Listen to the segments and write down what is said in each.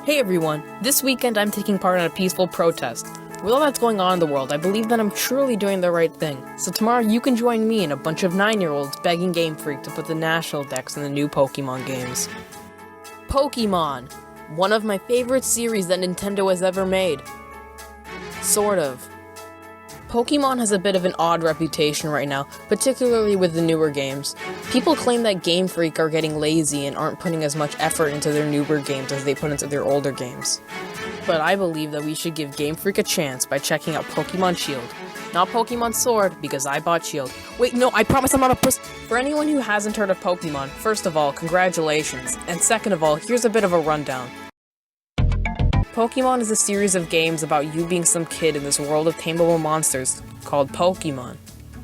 Hey everyone, this weekend I'm taking part in a peaceful protest. With all that's going on in the world, I believe that I'm truly doing the right thing. So tomorrow you can join me and a bunch of 9-year-olds begging Game Freak to put the national decks in the new Pokemon games. Pokemon! One of my favorite series that Nintendo has ever made. Sort of. Pokemon has a bit of an odd reputation right now, particularly with the newer games. People claim that Game Freak are getting lazy and aren't putting as much effort into their newer games as they put into their older games. But I believe that we should give Game Freak a chance by checking out Pokemon Shield. Not Pokemon Sword, because I bought Shield. Wait, no, I promise I'm not a puss. For anyone who hasn't heard of Pokemon, first of all, congratulations. And second of all, here's a bit of a rundown. Pokemon is a series of games about you being some kid in this world of tameable monsters called Pokemon.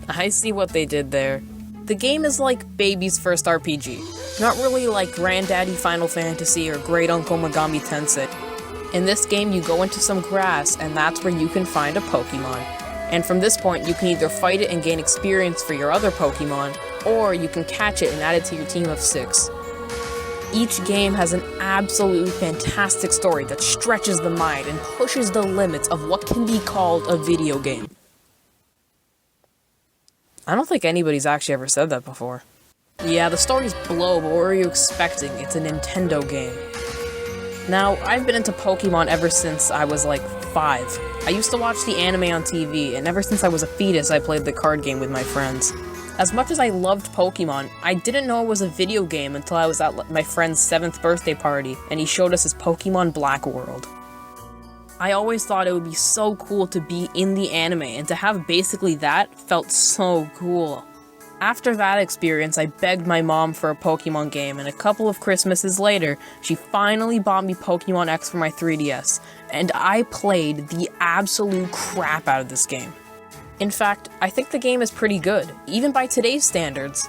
I see what they did there. The game is like baby's first RPG, not really like Granddaddy Final Fantasy or Great Uncle Megami Tensei. In this game, you go into some grass, and that's where you can find a Pokemon. And from this point, you can either fight it and gain experience for your other Pokemon, or you can catch it and add it to your team of 6. Each game has an absolutely fantastic story that stretches the mind and pushes the limits of what can be called a video game. I don't think anybody's actually ever said that before. Yeah, the stories blow, but what were you expecting? It's a Nintendo game. Now, I've been into Pokemon ever since I was like 5. I used to watch the anime on TV, and ever since I was a fetus, I played the card game with my friends. As much as I loved Pokemon, I didn't know it was a video game until I was at my friend's 7th birthday party, and he showed us his Pokemon Black World. I always thought it would be so cool to be in the anime, and to have basically that felt so cool. After that experience, I begged my mom for a Pokemon game, and a couple of Christmases later, she finally bought me Pokemon X for my 3DS, and I played the absolute crap out of this game. In fact, I think the game is pretty good, even by today's standards.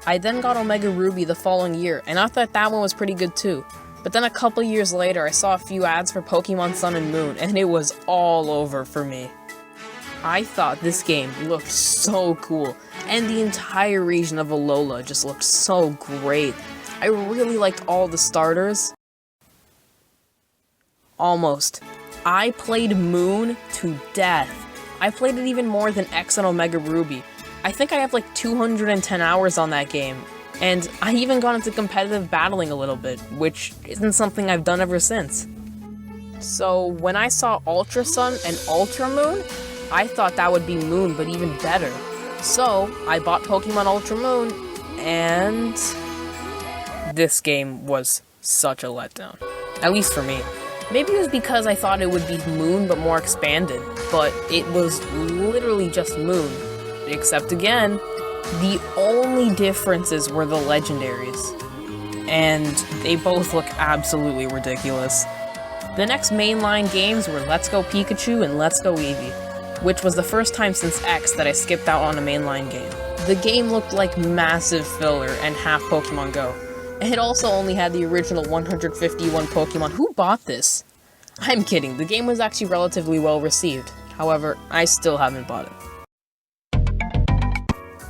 I then got Omega Ruby the following year, and I thought that one was pretty good too. But then a couple years later, I saw a few ads for Pokemon Sun and Moon, and it was all over for me. I thought this game looked so cool, and the entire region of Alola just looked so great. I really liked all the starters. Almost. I played Moon to death. I played it even more than X and Omega Ruby. I think I have like 210 hours on that game, and I even got into competitive battling a little bit, which isn't something I've done ever since. So when I saw Ultra Sun and Ultra Moon, I thought that would be Moon, but even better. So I bought Pokemon Ultra Moon, and this game was such a letdown. At least for me. Maybe it was because I thought it would be Moon but more expanded, but it was literally just Moon. Except again, the only differences were the legendaries. And they both look absolutely ridiculous. The next mainline games were Let's Go Pikachu and Let's Go Eevee, which was the first time since X that I skipped out on a mainline game. The game looked like massive filler and half Pokemon Go. It also only had the original 151 Pokemon. Who bought this? I'm kidding, the game was actually relatively well received. However, I still haven't bought it.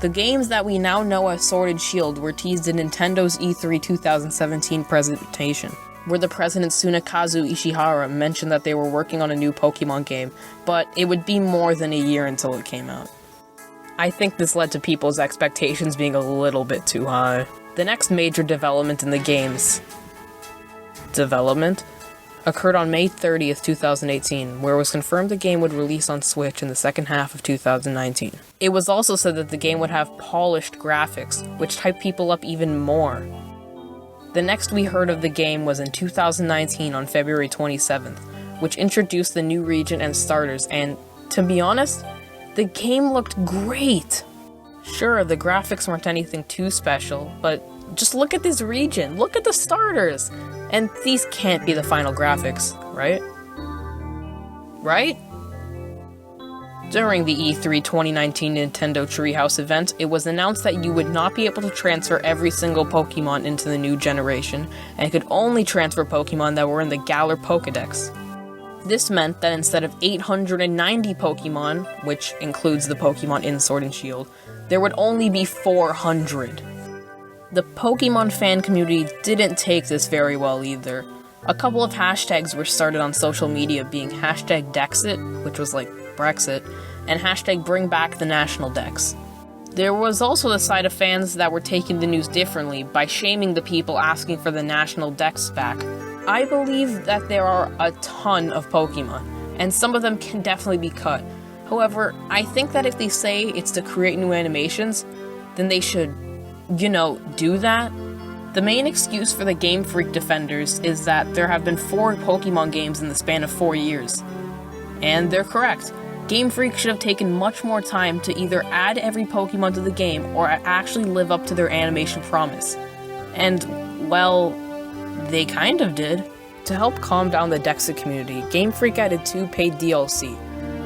The games that we now know as Sword and Shield were teased in Nintendo's E3 2017 presentation, where the president Tsunekazu Ishihara mentioned that they were working on a new Pokemon game, but it would be more than a year until it came out. I think this led to people's expectations being a little bit too high. The next major development in the game's development occurred on May 30th, 2018, where it was confirmed the game would release on Switch in the second half of 2019. It was also said that the game would have polished graphics, which hyped people up even more. The next we heard of the game was in 2019 on February 27th, which introduced the new region and starters, and, to be honest, the game looked great! Sure, the graphics weren't anything too special, but just look at this region, look at the starters! And these can't be the final graphics, right? Right? During the E3 2019 Nintendo Treehouse event, it was announced that you would not be able to transfer every single Pokemon into the new generation, and could only transfer Pokemon that were in the Galar Pokédex. This meant that instead of 890 Pokemon, which includes the Pokemon in Sword and Shield, there would only be 400. The Pokemon fan community didn't take this very well either. A couple of hashtags were started on social media, being hashtag Dexit, which was like Brexit, and hashtag Bring Back the National Dex. There was also the side of fans that were taking the news differently by shaming the people asking for the National Dex back. I believe that there are a ton of Pokemon, and some of them can definitely be cut. However, I think that if they say it's to create new animations, then they should, do that. The main excuse for the Game Freak defenders is that there have been 4 Pokemon games in the span of 4 years. And they're correct. Game Freak should have taken much more time to either add every Pokemon to the game or actually live up to their animation promise. And, well, they kind of did. To help calm down the Dexit community, Game Freak added 2 paid DLC,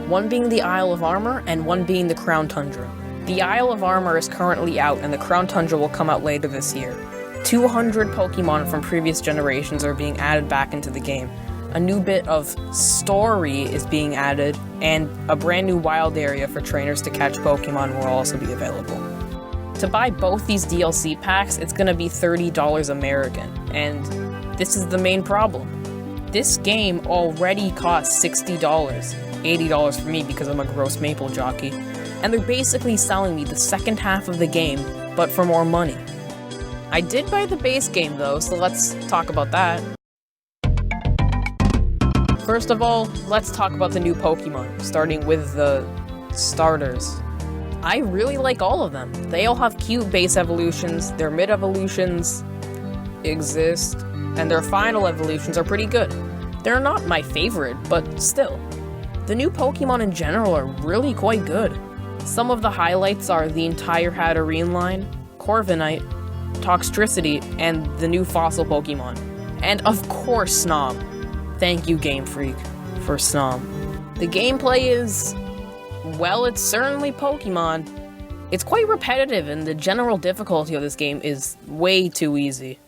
one being the Isle of Armor and one being the Crown Tundra. The Isle of Armor is currently out and the Crown Tundra will come out later this year. 200 Pokemon from previous generations are being added back into the game. A new bit of story is being added, and a brand new wild area for trainers to catch Pokemon will also be available. To buy both these DLC packs, it's going to be $30 American, and this is the main problem. This game already costs $60, $80 for me because I'm a gross maple jockey, and they're basically selling me the second half of the game, but for more money. I did buy the base game though, so let's talk about that. First of all, let's talk about the new Pokemon, starting with the starters. I really like all of them. They all have cute base evolutions, their mid-evolutions exist, and their final evolutions are pretty good. They're not my favorite, but still. The new Pokemon in general are really quite good. Some of the highlights are the entire Hatterene line, Corviknight, Toxtricity, and the new fossil Pokemon. And of course Snom. Thank you Game Freak for Snom. The gameplay is, well, it's certainly Pokemon. It's quite repetitive and the general difficulty of this game is way too easy.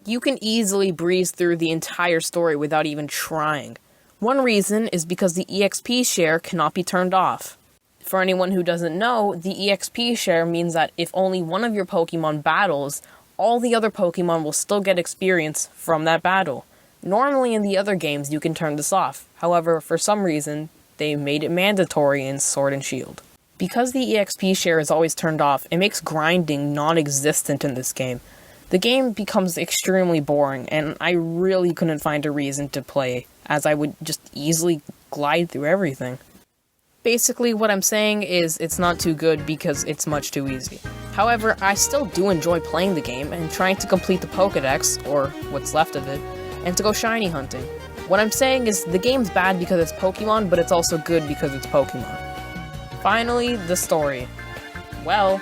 You can easily breeze through the entire story without even trying. One reason is because the EXP share cannot be turned off. For anyone who doesn't know, the EXP share means that if only one of your Pokemon battles, all the other Pokemon will still get experience from that battle. Normally in the other games you can turn this off, however, for some reason, they made it mandatory in Sword and Shield. Because the EXP share is always turned off, it makes grinding non-existent in this game. The game becomes extremely boring, and I really couldn't find a reason to play, as I would just easily glide through everything. Basically, what I'm saying is it's not too good because it's much too easy. However, I still do enjoy playing the game and trying to complete the Pokédex, or what's left of it, and to go shiny hunting. What I'm saying is the game's bad because it's Pokemon, but it's also good because it's Pokemon. Finally, the story. Well,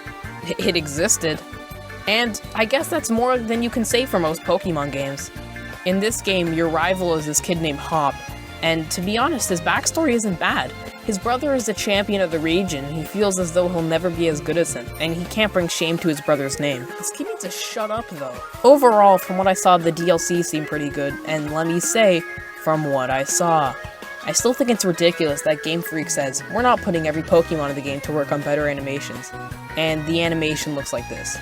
it existed. And I guess that's more than you can say for most Pokemon games. In this game, your rival is this kid named Hop, and to be honest, his backstory isn't bad. His brother is the champion of the region, he feels as though he'll never be as good as him, and he can't bring shame to his brother's name. This kid needs to shut up though. Overall, from what I saw, the DLC seemed pretty good, and let me say, from what I saw, I still think it's ridiculous that Game Freak says, we're not putting every Pokemon in the game to work on better animations, and the animation looks like this.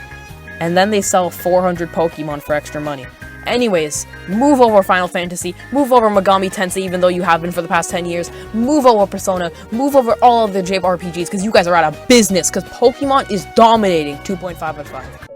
And then they sell 400 Pokemon for extra money. Anyways, move over Final Fantasy, move over Megami Tensei even though you have been for the past 10 years, move over Persona, move over all of the JRPGs because you guys are out of business because Pokemon is dominating 2.5 out of 5.